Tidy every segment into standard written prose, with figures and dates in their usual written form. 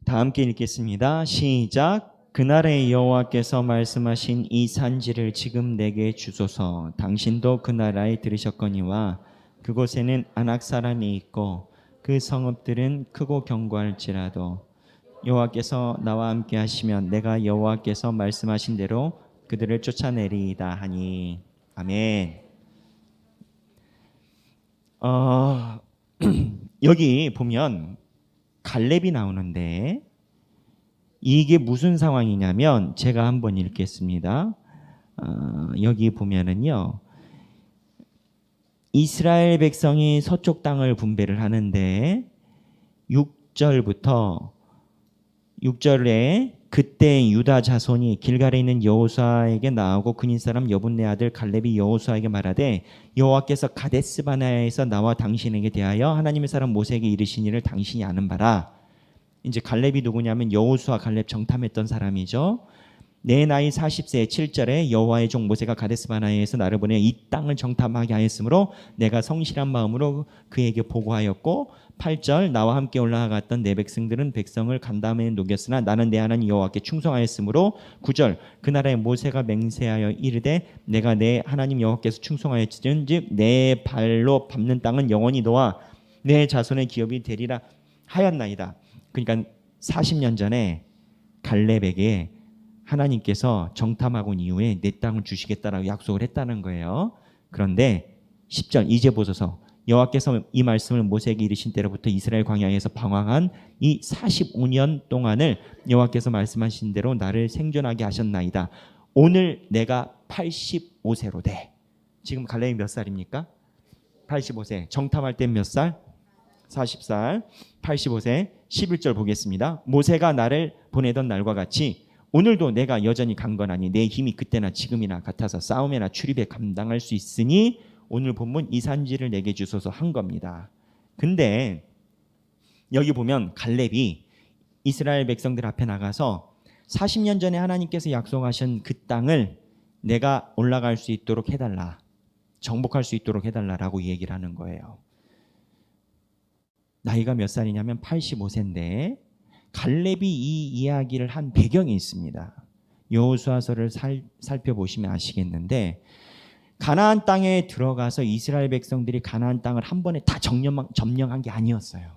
다 함께 읽겠습니다. 시작. 그날에 여호와께서 말씀하신 이 산지를 지금 내게 주소서. 당신도 그 나라에 들으셨거니와 그곳에는 아낙 사람이 있고 그 성읍들은 크고 견고할지라도 여호와께서 나와 함께 하시면 내가 여호와께서 말씀하신 대로 그들을 쫓아내리이다 하니. 아멘. 여기 보면 갈렙이 나오는데 이게 무슨 상황이냐면 제가 한번 읽겠습니다. 여기 보면은요, 이스라엘 백성이 서쪽 땅을 분배를 하는데 6절에 그때 유다 자손이 길갈에 있는 여호수아에게 나오고 그니 사람 여분네 아들 갈렙이 여호수아에게 말하되 여호와께서 가데스 바네아에서 나와 당신에게 대하여 하나님의 사람 모세에게 이르신 일을 당신이 아는 바라. 이제 갈렙이 누구냐면 여호수아 갈렙 정탐했던 사람이죠. 내 나이 40세에 7절에 여호와의 종 모세가 가데스 바네아에서 나를 보내 이 땅을 정탐하게 하였으므로 내가 성실한 마음으로 그에게 보고하였고 8절 나와 함께 올라갔던 내 백성들은 백성을 간담회에 녹였으나 나는 내 하나님 여호와께 충성하였으므로 9절 그 나라에 모세가 맹세하여 이르되 내가 내 하나님 여호와께서 충성하였은즉 내 발로 밟는 땅은 영원히 너와 내 자손의 기업이 되리라 하였나이다. 그러니까 40년 전에 갈렙에게 하나님께서 정탐하고 온 이후에 내 땅을 주시겠다라고 약속을 했다는 거예요. 그런데 10절 이제 보소서 여호와께서 이 말씀을 모세에게 이르신 때로부터 이스라엘 광야에서 방황한 이 45년 동안을 여호와께서 말씀하신 대로 나를 생존하게 하셨나이다. 오늘 내가 85세로 돼. 지금 갈렙이 몇 살입니까? 85세. 정탐할 때 몇 살? 40살. 85세. 11절 보겠습니다. 모세가 나를 보내던 날과 같이 오늘도 내가 여전히 강건하니 내 힘이 그때나 지금이나 같아서 싸움이나 출입에 감당할 수 있으니 오늘 본문 이 산지를 내게 주소서 한 겁니다. 근데 여기 보면 갈렙이 이스라엘 백성들 앞에 나가서 40년 전에 하나님께서 약속하신 그 땅을 내가 올라갈 수 있도록 해달라. 정복할 수 있도록 해달라라고 얘기를 하는 거예요. 나이가 몇 살이냐면 85세인데 갈렙이 이 이야기를 한 배경이 있습니다. 여호수아서를 살펴보시면 아시겠는데 가나안 땅에 들어가서 이스라엘 백성들이 가나안 땅을 한 번에 다 점령한 게 아니었어요.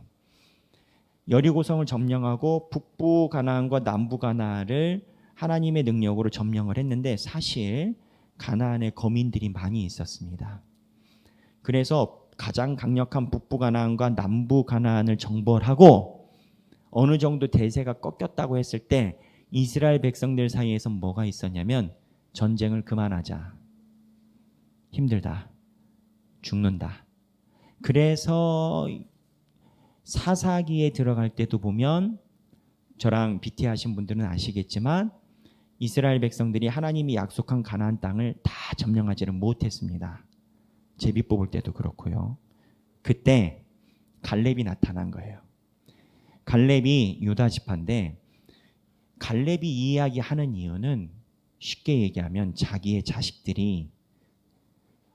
여리고성을 점령하고 북부 가나안과 남부 가나안을 하나님의 능력으로 점령을 했는데 사실 가나안에 거민들이 많이 있었습니다. 그래서 가장 강력한 북부 가나안과 남부 가나안을 정벌하고 어느 정도 대세가 꺾였다고 했을 때 이스라엘 백성들 사이에서 뭐가 있었냐면 전쟁을 그만하자. 힘들다. 죽는다. 그래서 사사기에 들어갈 때도 보면 저랑 BT 하신 분들은 아시겠지만 이스라엘 백성들이 하나님이 약속한 가나안 땅을 다 점령하지는 못했습니다. 제비 뽑을 때도 그렇고요. 그때 갈렙이 나타난 거예요. 갈렙이 유다 지파인데 갈렙이 이 이야기하는 이유는 쉽게 얘기하면 자기의 자식들이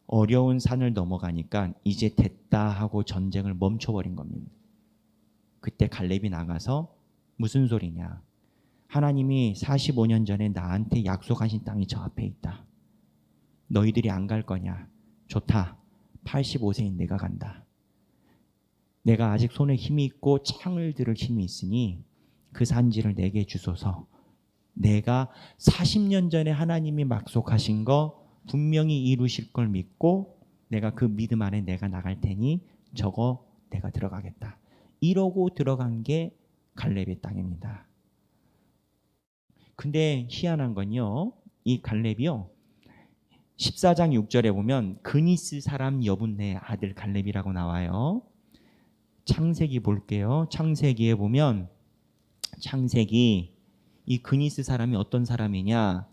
어려운 산을 넘어가니까 이제 됐다 하고 전쟁을 멈춰버린 겁니다. 그때 갈렙이 나가서 무슨 소리냐. 하나님이 45년 전에 나한테 약속하신 땅이 저 앞에 있다. 너희들이 안 갈 거냐. 좋다. 85세인 내가 간다. 내가 아직 손에 힘이 있고 창을 들을 힘이 있으니 그 산지를 내게 주소서. 내가 40년 전에 하나님이 약속하신 거 분명히 이루실 걸 믿고 내가 그 믿음 안에 내가 나갈 테니 저거 내가 들어가겠다. 이러고 들어간 게 갈렙의 땅입니다. 근데 희한한 건요. 이 갈렙이요. 14장 6절에 보면 그니스 사람 여분네 아들 갈렙이라고 나와요. 창세기 볼게요. 창세기에 보면 창세기 이 그니스 사람이 어떤 사람이냐.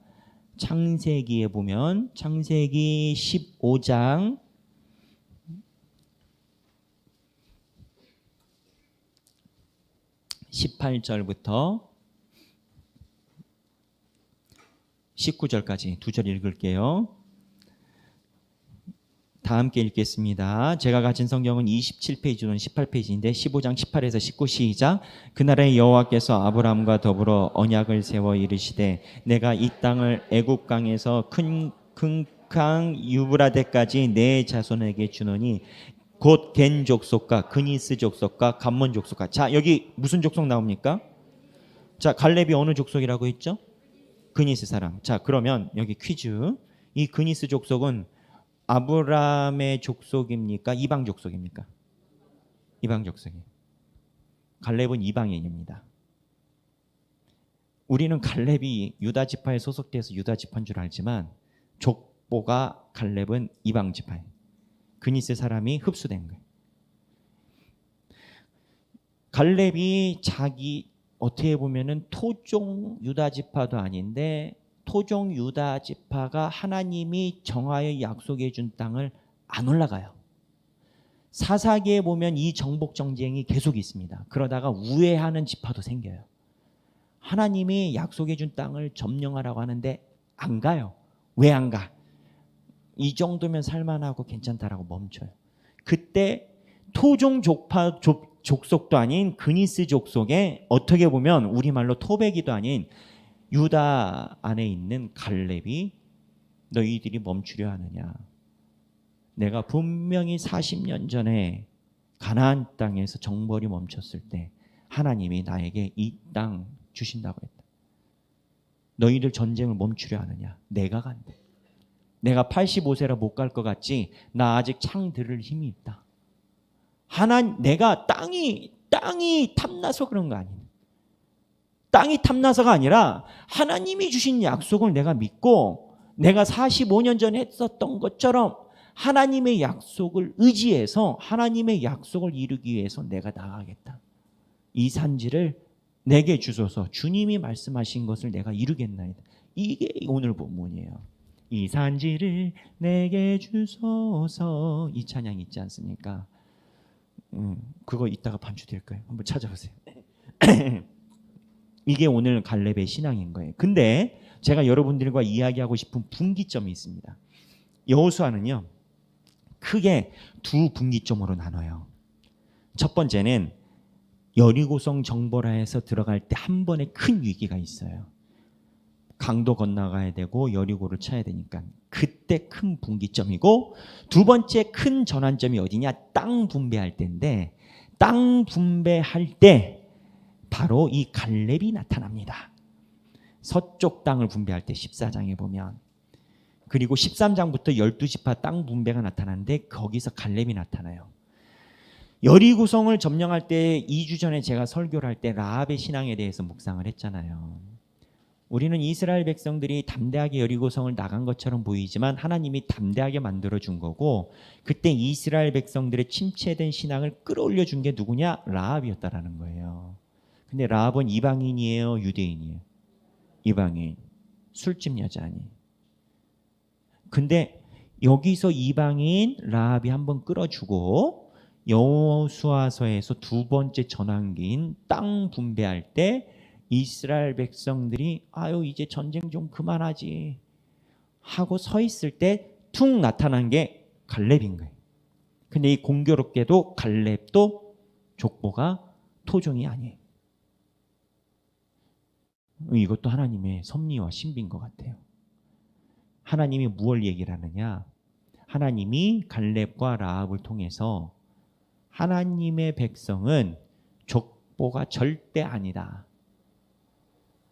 창세기에 보면 창세기 15장 18절부터 19절까지 두 절 읽을게요. 다 함께 읽겠습니다. 제가 가진 성경은 27페이지는 18페이지인데 15장 18에서 19 시작. 그날에 여호와께서 아브라함과 더불어 언약을 세워 이르시되 내가 이 땅을 애굽 강에서 큰 강 유브라데까지 내 자손에게 주노니 곧 겐 족속과 그니스 족속과 감몬 족속과. 자, 여기 무슨 족속 나옵니까? 자, 갈렙이 어느 족속이라고 했죠? 그니스 사람. 자, 그러면 여기 퀴즈. 이 그니스 족속은 아브라함의 족속입니까? 이방 족속입니까? 이방 족속이에요. 갈렙은 이방인입니다. 우리는 갈렙이 유다 지파에 소속돼서 유다 지파인 줄 알지만 족보가 갈렙은 이방 지파예요. 그니스 사람이 흡수된 거예요. 갈렙이 자기 어떻게 보면은 토종 유다 지파도 아닌데 토종 유다 지파가 하나님이 정하여 약속해 준 땅을 안 올라가요. 사사기에 보면 이 정복 정쟁이 계속 있습니다. 그러다가 우회하는 지파도 생겨요. 하나님이 약속해 준 땅을 점령하라고 하는데 안 가요. 왜 안 가? 이 정도면 살만하고 괜찮다라고 멈춰요. 그때 토종 족속도 아닌 그니스 족속에 어떻게 보면 우리말로 토백이도 아닌 유다 안에 있는 갈렙이 너희들이 멈추려 하느냐. 내가 분명히 40년 전에 가나안 땅에서 정벌이 멈췄을 때 하나님이 나에게 이 땅 주신다고 했다. 너희들 전쟁을 멈추려 하느냐. 내가 간대. 내가 85세라 못 갈 것 같지? 나 아직 창 들을 힘이 있다. 내가 땅이 탐나서 그런 거 아니에요. 땅이 탐나서가 아니라 하나님이 주신 약속을 내가 믿고 내가 45년 전에 했었던 것처럼 하나님의 약속을 의지해서 하나님의 약속을 이루기 위해서 내가 나가겠다. 이 산지를 내게 주소서. 주님이 말씀하신 것을 내가 이루겠나이다. 이게 오늘 본문이에요. 이 산지를 내게 주소서. 이 찬양 있지 않습니까? 그거 이따가 반주될 거예요. 한번 찾아보세요. 이게 오늘 갈렙의 신앙인 거예요. 근데 제가 여러분들과 이야기하고 싶은 분기점이 있습니다. 여호수아는요, 크게 두 분기점으로 나눠요. 첫 번째는 여리고성 정벌하에서 들어갈 때 한 번에 큰 위기가 있어요. 강도 건너가야 되고 여리고를 쳐야 되니까 그때 큰 분기점이고, 두 번째 큰 전환점이 어디냐? 땅 분배할 때인데, 땅 분배할 때 바로 이 갈렙이 나타납니다. 서쪽 땅을 분배할 때 14장에 보면, 그리고 13장부터 12지파 땅 분배가 나타나는데 거기서 갈렙이 나타나요. 여리고성을 점령할 때 2주 전에 제가 설교를 할 때 라합의 신앙에 대해서 묵상을 했잖아요. 우리는 이스라엘 백성들이 담대하게 여리고성을 나간 것처럼 보이지만 하나님이 담대하게 만들어준 거고, 그때 이스라엘 백성들의 침체된 신앙을 끌어올려 준 게 누구냐? 라합이었다라는 거예요. 근데 라합은 이방인이에요? 유대인이에요? 이방인. 술집 여자 아니에요. 근데 여기서 이방인 라합이 한번 끌어주고 여호수아서에서 두 번째 전환기인 땅 분배할 때 이스라엘 백성들이 아유 이제 전쟁 좀 그만하지 하고 서 있을 때 툭 나타난 게 갈렙인 거예요. 근데 이 공교롭게도 갈렙도 족보가 토종이 아니에요. 이것도 하나님의 섭리와 신비인 것 같아요. 하나님이 무엇을 얘기를 하느냐? 하나님이 갈렙과 라합을 통해서 하나님의 백성은 족보가 절대 아니다.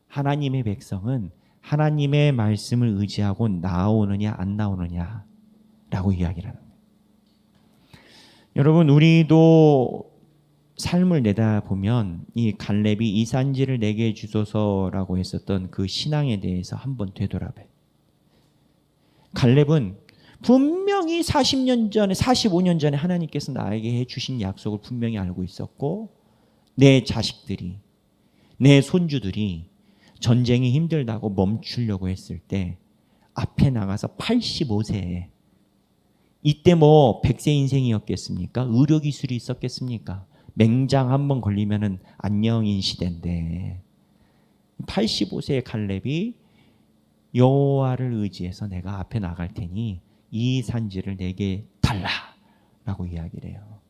하나님의 백성은 하나님의 말씀을 의지하고 나오느냐 안 나오느냐라고 이야기를 합니다. 여러분, 우리도 삶을 내다보면 이 갈렙이 이 산지를 내게 주소서라고 했었던 그 신앙에 대해서 한번 되돌아봐요. 갈렙은 분명히 40년 전에 45년 전에 하나님께서 나에게 해주신 약속을 분명히 알고 있었고, 내 자식들이 내 손주들이 전쟁이 힘들다고 멈추려고 했을 때 앞에 나가서 85세에, 이때 뭐 100세 인생이었겠습니까? 의료기술이 있었겠습니까? 맹장 한번 걸리면은 안녕인 시대인데 85세의 갈렙이 여호와를 의지해서 내가 앞에 나갈 테니 이 산지를 내게 달라라고 이야기를 해요.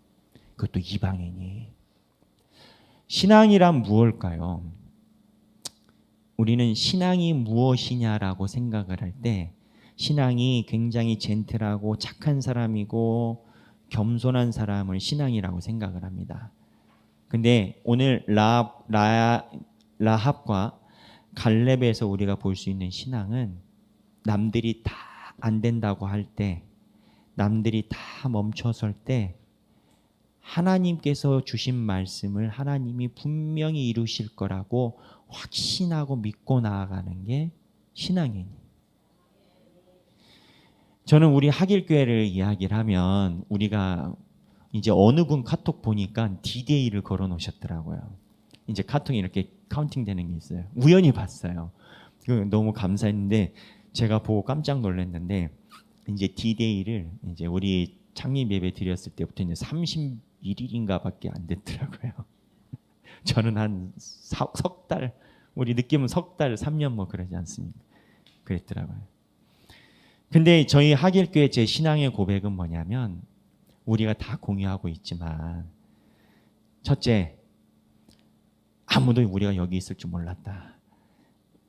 그것도 이방인이. 신앙이란 무엇일까요? 우리는 신앙이 무엇이냐라고 생각을 할 때 신앙이 굉장히 젠틀하고 착한 사람이고 겸손한 사람을 신앙이라고 생각을 합니다. 근데 오늘 라합과 갈렙에서 우리가 볼 수 있는 신앙은 남들이 다 안 된다고 할 때, 남들이 다 멈춰설 때 하나님께서 주신 말씀을 하나님이 분명히 이루실 거라고 확신하고 믿고 나아가는 게 신앙이에요. 저는 우리 하길교회를 이야기를 하면 우리가 이제 어느 분 카톡 보니까 D-Day를 걸어 놓으셨더라고요. 이제 카톡이 이렇게 카운팅 되는 게 있어요. 우연히 봤어요. 너무 감사했는데 제가 보고 깜짝 놀랐는데 이제 D-Day를 이제 우리 창립 예배 드렸을 때부터 이제 31일인가밖에 안 됐더라고요. 저는 한 석 달, 우리 느낌은 석 달, 3년 뭐 그러지 않습니까? 그랬더라고요. 근데 저희 하길교회 제 신앙의 고백은 뭐냐면 우리가 다 공유하고 있지만 첫째, 아무도 우리가 여기 있을 줄 몰랐다.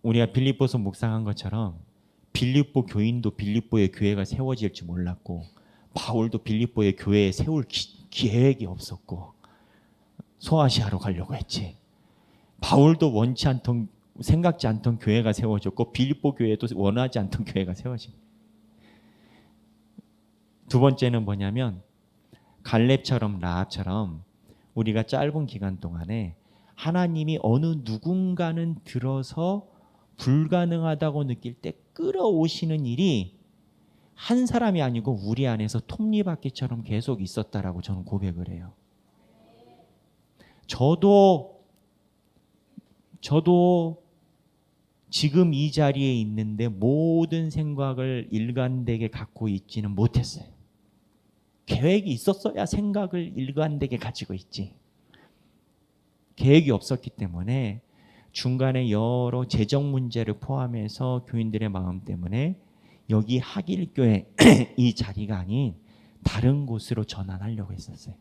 우리가 빌립보서 묵상한 것처럼 빌립보 교인도 빌립보의 교회가 세워질 줄 몰랐고 바울도 빌립보의 교회에 세울 계획이 없었고 소아시아로 가려고 했지. 바울도 원치 않던 생각지 않던 교회가 세워졌고 빌립보 교회도 원하지 않던 교회가 세워진. 두 번째는 뭐냐면 갈렙처럼 라합처럼 우리가 짧은 기간 동안에 하나님이 어느 누군가는 들어서 불가능하다고 느낄 때 끌어오시는 일이 한 사람이 아니고 우리 안에서 톱니바퀴처럼 계속 있었다라고 저는 고백을 해요. 저도 지금 이 자리에 있는데 모든 생각을 일관되게 갖고 있지는 못했어요. 계획이 있었어야 생각을 일관되게 가지고 있지. 계획이 없었기 때문에 중간에 여러 재정 문제를 포함해서 교인들의 마음 때문에 여기 하길교회 이 자리가 아닌 다른 곳으로 전환하려고 했었어요.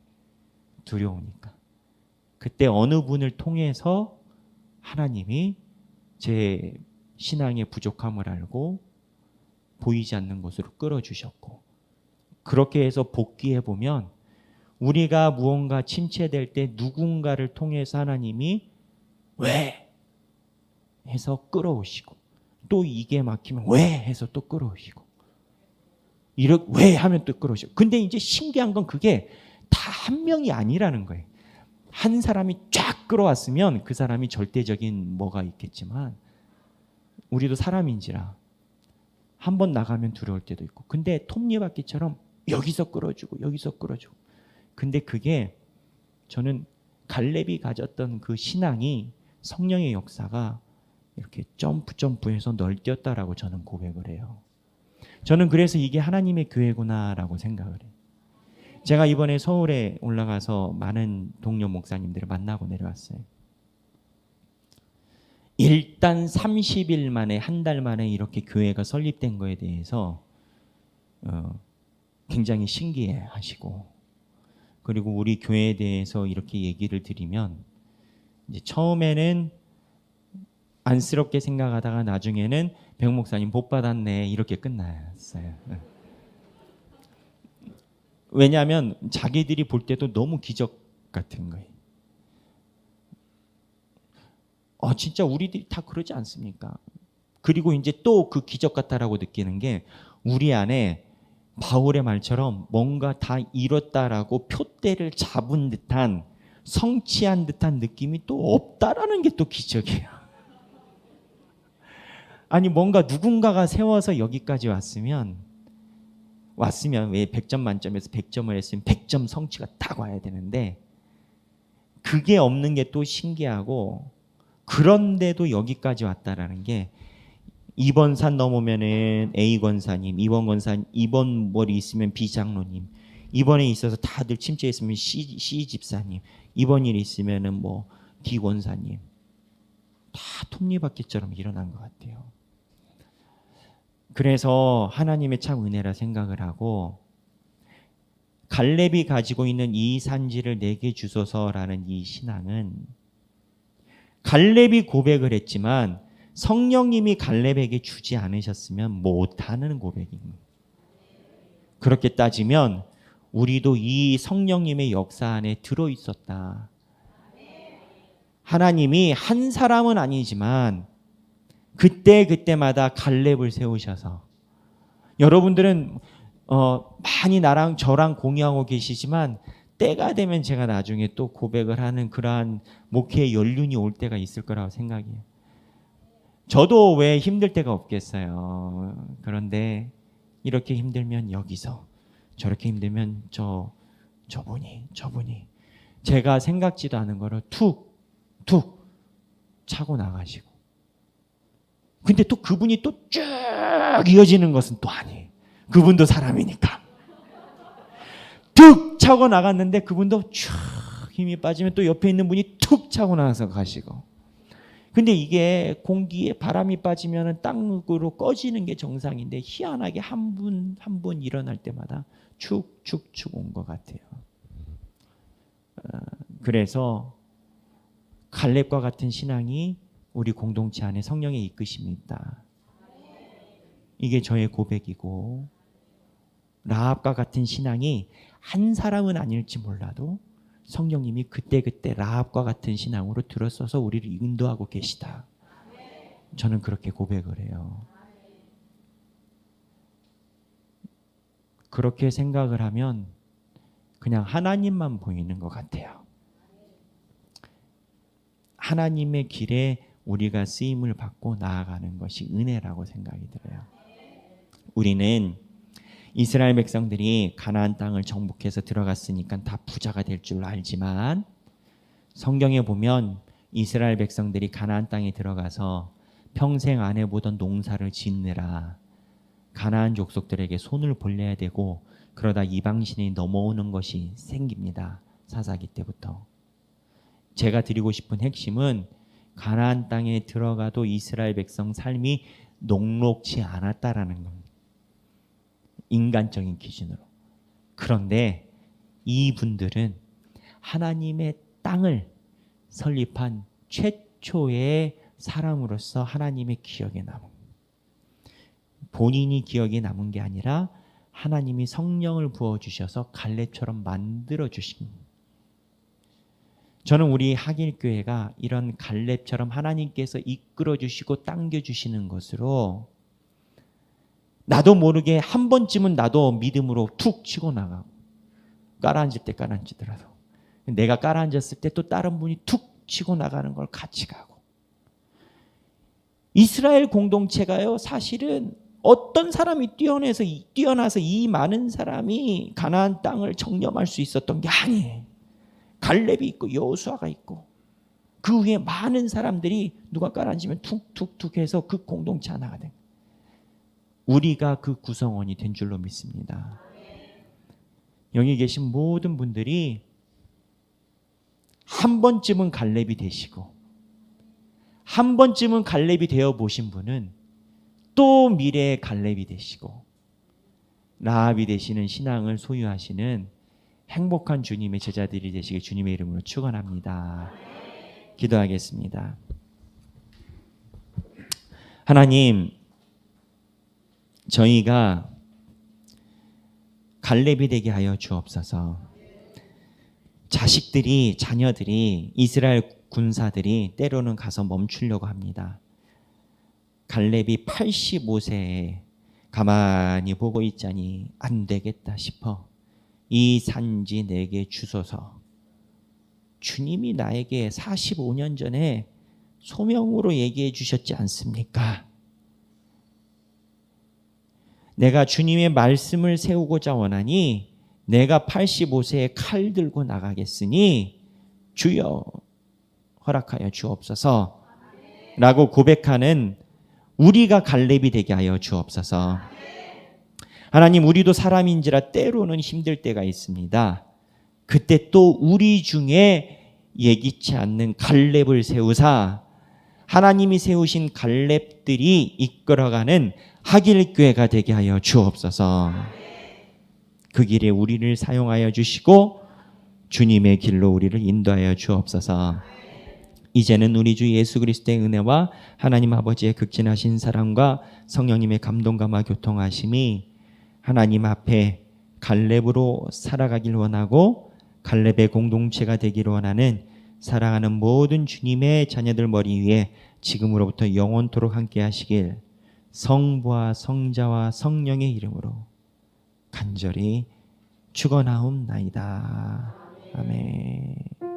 두려우니까. 그때 어느 분을 통해서 하나님이 제 신앙의 부족함을 알고 보이지 않는 곳으로 끌어주셨고, 그렇게 해서 복귀해 보면 우리가 무언가 침체될 때 누군가를 통해서 하나님이 왜? 해서 끌어오시고, 또 이게 막히면 왜? 해서 또 끌어오시고, 왜? 하면 또 끌어오시고. 근데 이제 신기한 건 그게 다 한 명이 아니라는 거예요. 한 사람이 쫙 끌어왔으면 그 사람이 절대적인 뭐가 있겠지만 우리도 사람인지라 한 번 나가면 두려울 때도 있고, 근데 톱니바퀴처럼 여기서 끌어주고 여기서 끌어주고. 근데 그게 저는 갈렙이 가졌던 그 신앙이 성령의 역사가 이렇게 점프해서 널뛰었다라고 저는 고백을 해요. 저는 그래서 이게 하나님의 교회구나라고 생각을 해요. 제가 이번에 서울에 올라가서 많은 동료 목사님들을 만나고 내려왔어요. 일단 30일 만에, 한 달 만에 이렇게 교회가 설립된 거에 대해서 굉장히 신기해 하시고, 그리고 우리 교회에 대해서 이렇게 얘기를 드리면 이제 처음에는 안쓰럽게 생각하다가 나중에는 백 목사님 복 받았네 이렇게 끝났어요. 왜냐하면 자기들이 볼 때도 너무 기적 같은 거예요. 진짜 우리들이 다 그러지 않습니까? 그리고 이제 또 그 기적 같다라고 느끼는 게 우리 안에 바울의 말처럼 뭔가 다 이뤘다라고 표대를 잡은 듯한, 성취한 듯한 느낌이 또 없다라는 게 또 기적이에요. 아니 뭔가 누군가가 세워서 여기까지 왔으면 왜 100점 만점에서 100점을 했으면 100점 성취가 딱 와야 되는데 그게 없는 게 또 신기하고, 그런데도 여기까지 왔다라는 게 이번 산 넘으면은 A 권사님, 이번 권사님, 이번 머리 있으면 B 장로님, 이번에 있어서 다들 침체에 있으면 C 집사님, 이번 일 있으면은 뭐 D 권사님, 다 톱니바퀴처럼 일어난 것 같아요. 그래서 하나님의 참 은혜라 생각을 하고, 갈렙이 가지고 있는 이 산지를 내게 주소서라는 이 신앙은 갈렙이 고백을 했지만 성령님이 갈렙에게 주지 않으셨으면 못하는 고백입니다. 그렇게 따지면 우리도 이 성령님의 역사 안에 들어있었다. 하나님이 한 사람은 아니지만 그때마다 갈렙을 세우셔서, 여러분들은 많이 나랑 저랑 공유하고 계시지만 때가 되면 제가 나중에 또 고백을 하는 그러한 목회의 연륜이 올 때가 있을 거라고 생각해요. 저도 왜 힘들 때가 없겠어요. 그런데 이렇게 힘들면 여기서, 저렇게 힘들면 저분이 제가 생각지도 않은 거를 툭 차고 나가시고, 근데 또 그분이 또 쭉 이어지는 것은 또 아니에요. 그분도 사람이니까 툭 차고 나갔는데 그분도 쭉 힘이 빠지면 또 옆에 있는 분이 툭 차고 나가서 가시고, 근데 이게 공기에 바람이 빠지면 땅으로 꺼지는 게 정상인데 희한하게 한 분 일어날 때마다 축축축 온 것 같아요. 그래서 갈렙과 같은 신앙이 우리 공동체 안에 성령의 이끄심이 있다. 이게 저의 고백이고, 라합과 같은 신앙이 한 사람은 아닐지 몰라도 성령님이 그때그때 라합과 같은 신앙으로 들어서서 우리를 인도하고 계시다. 저는 그렇게 고백을 해요. 그렇게 생각을 하면 그냥 하나님만 보이는 것 같아요. 하나님의 길에 우리가 쓰임을 받고 나아가는 것이 은혜라고 생각이 들어요. 우리는 이스라엘 백성들이 가나안 땅을 정복해서 들어갔으니까 다 부자가 될 줄 알지만, 성경에 보면 이스라엘 백성들이 가나안 땅에 들어가서 평생 안 해보던 농사를 짓느라 가나안 족속들에게 손을 벌려야 되고, 그러다 이방신이 넘어오는 것이 생깁니다. 사사기 때부터. 제가 드리고 싶은 핵심은 가나안 땅에 들어가도 이스라엘 백성 삶이 녹록지 않았다라는 겁니다. 인간적인 기준으로. 그런데 이분들은 하나님의 땅을 설립한 최초의 사람으로서 하나님의 기억에 남은, 본인이 기억에 남은 게 아니라 하나님이 성령을 부어주셔서 갈렙처럼 만들어주신. 저는 우리 하길교회가 이런 갈렙처럼 하나님께서 이끌어주시고 당겨주시는 것으로 나도 모르게 한 번쯤은 나도 믿음으로 툭 치고 나가고, 깔아앉을 때 깔아앉더라도 내가 깔아앉았을 때 또 다른 분이 툭 치고 나가는 걸 같이 가고. 이스라엘 공동체가요, 사실은 어떤 사람이 뛰어나서 이 많은 사람이 가나안 땅을 정점할 수 있었던 게 아니에요. 갈렙이 있고 여호수아가 있고 그 위에 많은 사람들이 누가 깔아앉으면 툭툭툭 해서 그 공동체 하나가 된, 우리가 그 구성원이 된 줄로 믿습니다. 여기 계신 모든 분들이 한 번쯤은 갈렙이 되시고, 한 번쯤은 갈렙이 되어 보신 분은 또 미래의 갈렙이 되시고, 라합이 되시는 신앙을 소유하시는 행복한 주님의 제자들이 되시길 주님의 이름으로 축원합니다. 기도하겠습니다. 하나님, 저희가 갈렙이 되게 하여 주옵소서. 자녀들이 이스라엘 군사들이 때로는 가서 멈추려고 합니다. 갈렙이 85세에 가만히 보고 있자니 안 되겠다 싶어 이 산지 내게 주소서. 주님이 나에게 45년 전에 소명으로 얘기해 주셨지 않습니까? 내가 주님의 말씀을 세우고자 원하니 내가 85세에 칼 들고 나가겠으니 주여 허락하여 주옵소서 라고 고백하는 우리가 갈렙이 되게 하여 주옵소서. 하나님, 우리도 사람인지라 때로는 힘들 때가 있습니다. 그때 또 우리 중에 예기치 않는 갈렙을 세우사 하나님이 세우신 갈렙들이 이끌어가는 하길교회가 되게 하여 주옵소서. 그 길에 우리를 사용하여 주시고 주님의 길로 우리를 인도하여 주옵소서. 이제는 우리 주 예수 그리스도의 은혜와 하나님 아버지의 극진하신 사랑과 성령님의 감동감화 교통하심이 하나님 앞에 갈렙으로 살아가길 원하고 갈렙의 공동체가 되기를 원하는 사랑하는 모든 주님의 자녀들 머리 위에 지금으로부터 영원토록 함께 하시길 성부와 성자와 성령의 이름으로 간절히 축원하옵나이다. 아멘.